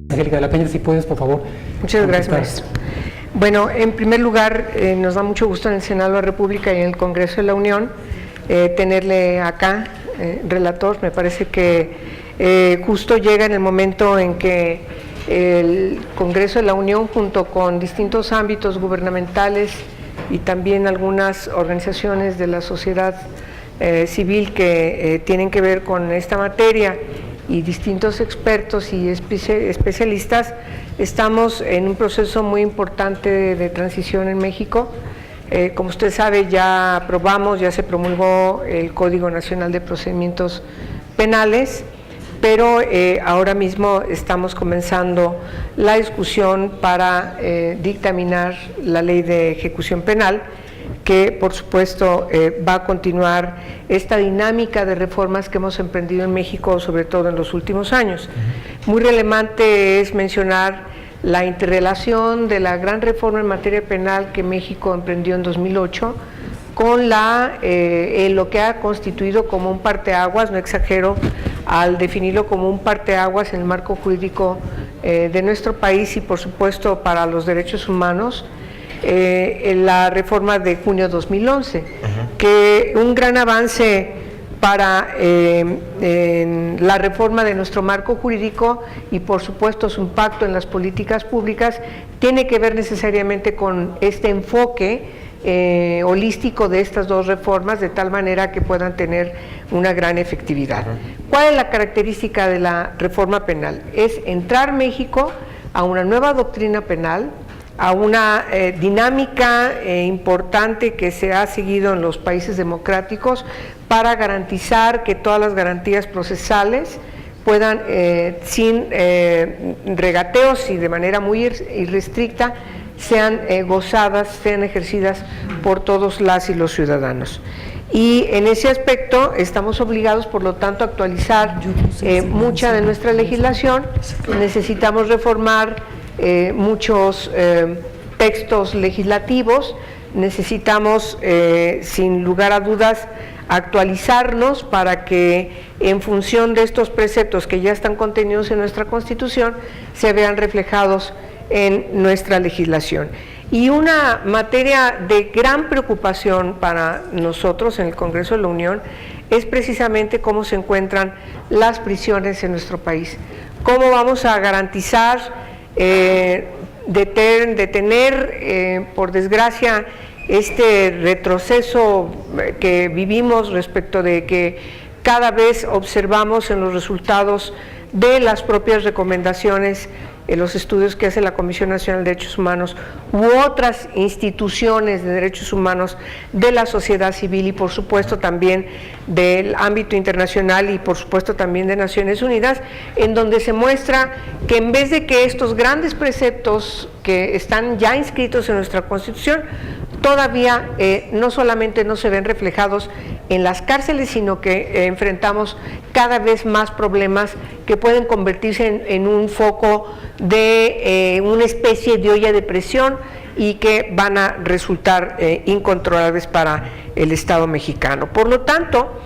Angélica de la Peña, si puedes, por favor. Muchas gracias, maestro. Bueno, en primer lugar, nos da mucho gusto en el Senado de la República y en el Congreso de la Unión tenerle acá, relator. Me parece que justo llega en el momento en que el Congreso de la Unión, junto con distintos ámbitos gubernamentales y también algunas organizaciones de la sociedad civil que tienen que ver con esta materia, y distintos expertos y especialistas, estamos en un proceso muy importante de transición en México. Como usted sabe, ya aprobamos, ya se promulgó el Código Nacional de Procedimientos Penales, pero ahora mismo estamos comenzando la discusión para dictaminar la Ley de Ejecución Penal, que por supuesto va a continuar esta dinámica de reformas que hemos emprendido en México, sobre todo en los últimos años. Muy relevante es mencionar la interrelación de la gran reforma en materia penal que México emprendió en 2008 con lo que ha constituido como un parteaguas, no exagero al definirlo como un parteaguas en el marco jurídico de nuestro país y por supuesto para los derechos humanos, en la reforma de junio de 2011, que un gran avance para en la reforma de nuestro marco jurídico y por supuesto su impacto en las políticas públicas tiene que ver necesariamente con este enfoque holístico de estas dos reformas, de tal manera que puedan tener una gran efectividad. ¿Cuál es la característica de la reforma penal? Es entrar México a una nueva doctrina penal, a una dinámica importante que se ha seguido en los países democráticos para garantizar que todas las garantías procesales puedan, sin regateos y de manera muy irrestricta, sean gozadas, sean ejercidas por todos las y los ciudadanos. Y en ese aspecto estamos obligados, por lo tanto, a actualizar mucha de nuestra legislación. Necesitamos reformar muchos textos legislativos, necesitamos sin lugar a dudas actualizarnos para que en función de estos preceptos que ya están contenidos en nuestra Constitución se vean reflejados en nuestra legislación. Y una materia de gran preocupación para nosotros en el Congreso de la Unión es precisamente cómo se encuentran las prisiones en nuestro país, cómo vamos a garantizar detener, por desgracia, este retroceso que vivimos respecto de que cada vez observamos en los resultados de las propias recomendaciones, en los estudios que hace la Comisión Nacional de Derechos Humanos u otras instituciones de derechos humanos de la sociedad civil y por supuesto también del ámbito internacional y por supuesto también de Naciones Unidas, en donde se muestra que en vez de que estos grandes preceptos que están ya inscritos en nuestra Constitución todavía no solamente no se ven reflejados en las cárceles, sino que enfrentamos cada vez más problemas que pueden convertirse en un foco de una especie de olla de presión y que van a resultar incontrolables para el Estado mexicano. Por lo tanto,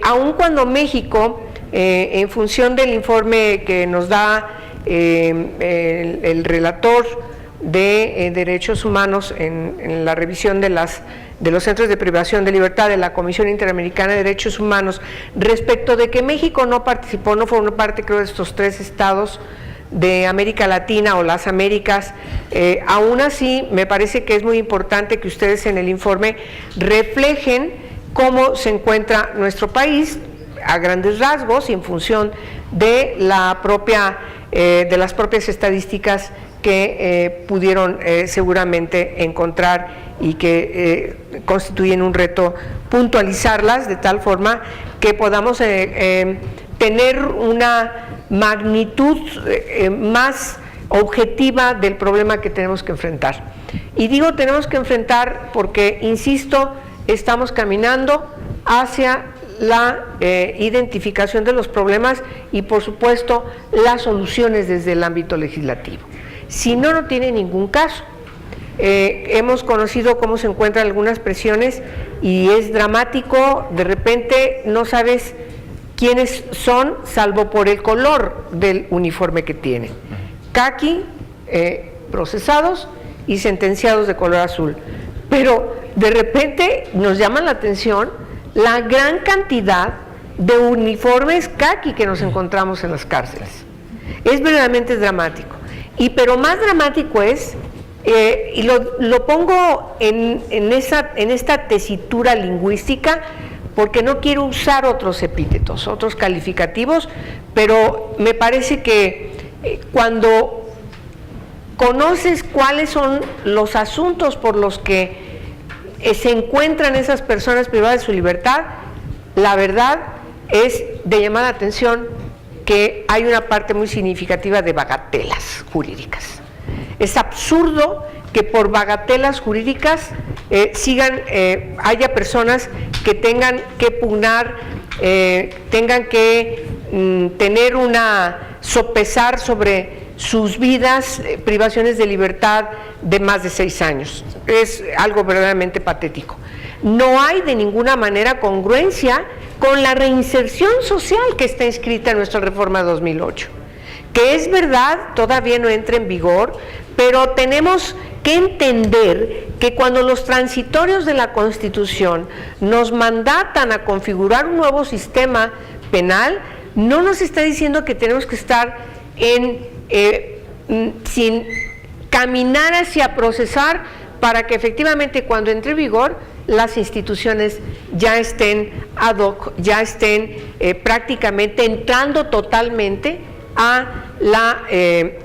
aun cuando México, en función del informe que nos da el relator de Derechos Humanos en la revisión de los centros de privación de libertad de la Comisión Interamericana de Derechos Humanos, respecto de que México no participó, no formó parte, creo, de estos 3 estados de América Latina o las Américas, aún así me parece que es muy importante que ustedes en el informe reflejen cómo se encuentra nuestro país a grandes rasgos y en función de las propias estadísticas que pudieron seguramente encontrar y que constituyen un reto puntualizarlas de tal forma que podamos tener una magnitud más objetiva del problema que tenemos que enfrentar. Y digo tenemos que enfrentar porque, insisto, estamos caminando hacia la identificación de los problemas y, por supuesto, las soluciones desde el ámbito legislativo. Si no, no tiene ningún caso. Hemos conocido cómo se encuentran algunas prisiones y es dramático, de repente no sabes quiénes son, salvo por el color del uniforme que tienen. Caqui, procesados y sentenciados de color azul. Pero de repente nos llama la atención la gran cantidad de uniformes caqui que nos encontramos en las cárceles. Es verdaderamente dramático. Pero más dramático es, y lo pongo en esta tesitura lingüística, porque no quiero usar otros epítetos, otros calificativos, pero me parece que cuando conoces cuáles son los asuntos por los que se encuentran esas personas privadas de su libertad, la verdad es de llamar la atención que hay una parte muy significativa de bagatelas jurídicas. Es absurdo que por bagatelas jurídicas haya personas que tengan que pugnar, tengan que sopesar sobre sus vidas, privaciones de libertad de más de 6 años. Es algo verdaderamente patético. No hay de ninguna manera congruencia con la reinserción social que está inscrita en nuestra reforma de 2008, que es verdad, todavía no entra en vigor, pero tenemos que entender que cuando los transitorios de la Constitución nos mandatan a configurar un nuevo sistema penal, no nos está diciendo que tenemos que estar sin caminar hacia procesar para que efectivamente cuando entre en vigor las instituciones ya estén ad hoc, ya estén prácticamente entrando totalmente a la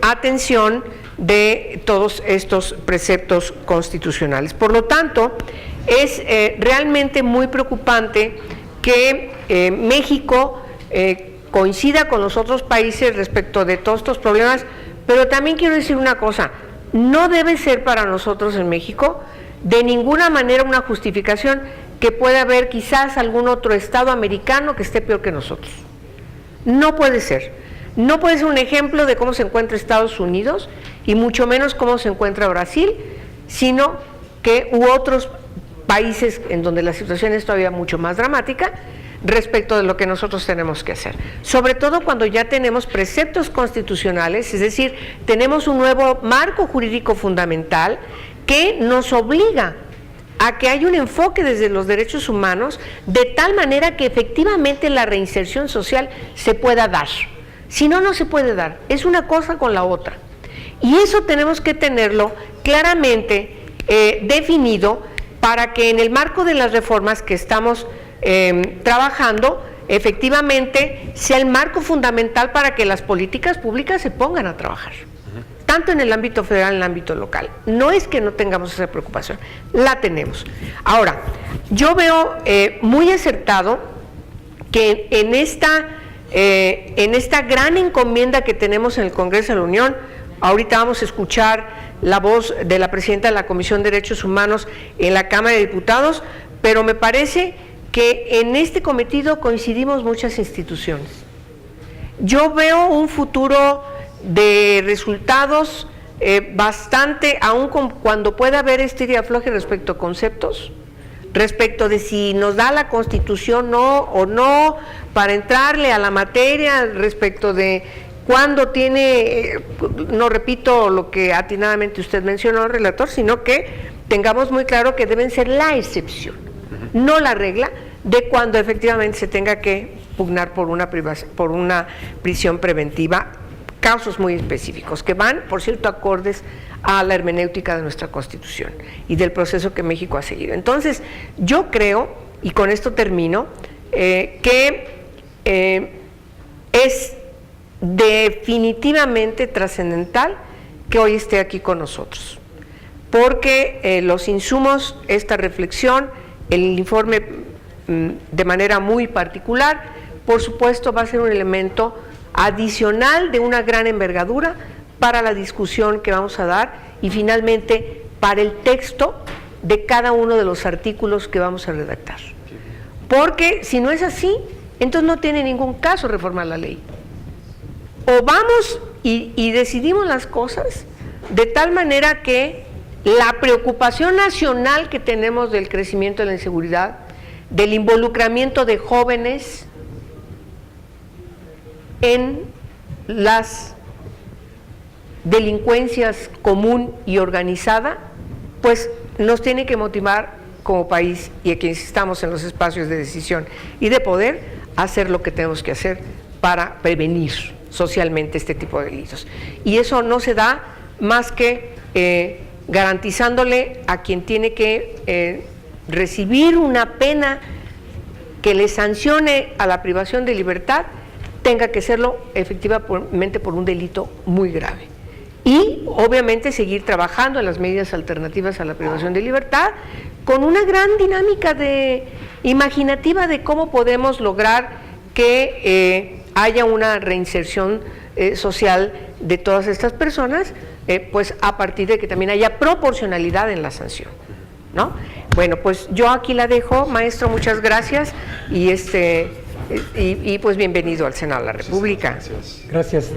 atención de todos estos preceptos constitucionales. Por lo tanto, es realmente muy preocupante que México coincida con los otros países respecto de todos estos problemas, pero también quiero decir una cosa, no debe ser para nosotros en México de ninguna manera una justificación que pueda haber quizás algún otro estado americano que esté peor que nosotros. No puede ser. No puede ser un ejemplo de cómo se encuentra Estados Unidos y mucho menos cómo se encuentra Brasil, sino que otros países en donde la situación es todavía mucho más dramática respecto de lo que nosotros tenemos que hacer. Sobre todo cuando ya tenemos preceptos constitucionales, es decir, tenemos un nuevo marco jurídico fundamental que nos obliga a que haya un enfoque desde los derechos humanos de tal manera que efectivamente la reinserción social se pueda dar. Si no, no se puede dar. Es una cosa con la otra. Y eso tenemos que tenerlo claramente definido para que en el marco de las reformas que estamos trabajando, efectivamente sea el marco fundamental para que las políticas públicas se pongan a trabajar. Tanto en el ámbito federal, en el ámbito local. No es que no tengamos esa preocupación, la tenemos. Ahora, yo veo muy acertado que en esta gran encomienda que tenemos en el Congreso de la Unión, ahorita vamos a escuchar la voz de la presidenta de la Comisión de Derechos Humanos en la Cámara de Diputados, pero me parece que en este cometido coincidimos muchas instituciones. Yo veo un futuro de resultados bastante, aun cuando pueda haber ira y afloje respecto a conceptos, respecto de si nos da la Constitución o no, para entrarle a la materia, respecto de cuándo tiene, no repito lo que atinadamente usted mencionó, relator, sino que tengamos muy claro que deben ser la excepción, no la regla, de cuando efectivamente se tenga que pugnar por una prisión preventiva, casos muy específicos, que van, por cierto, acordes a la hermenéutica de nuestra Constitución y del proceso que México ha seguido. Entonces, yo creo, y con esto termino, que es definitivamente trascendental que hoy esté aquí con nosotros, porque los insumos, esta reflexión, el informe de manera muy particular, por supuesto va a ser un elemento adicional de una gran envergadura para la discusión que vamos a dar y finalmente para el texto de cada uno de los artículos que vamos a redactar. Porque si no es así, entonces no tiene ningún caso reformar la ley. O vamos y decidimos las cosas de tal manera que la preocupación nacional que tenemos del crecimiento de la inseguridad, del involucramiento de jóvenes en las delincuencias común y organizada, pues nos tiene que motivar como país y a quienes estamos en los espacios de decisión y de poder hacer lo que tenemos que hacer para prevenir socialmente este tipo de delitos. Y eso no se da más que garantizándole a quien tiene que recibir una pena que le sancione a la privación de libertad, tenga que serlo efectivamente por un delito muy grave. Y obviamente seguir trabajando en las medidas alternativas a la privación de libertad con una gran dinámica imaginativa de cómo podemos lograr que haya una reinserción social de todas estas personas, pues a partir de que también haya proporcionalidad en la sanción, ¿no? Bueno, pues yo aquí la dejo, maestro, muchas gracias y pues bienvenido al Senado de la República. Gracias.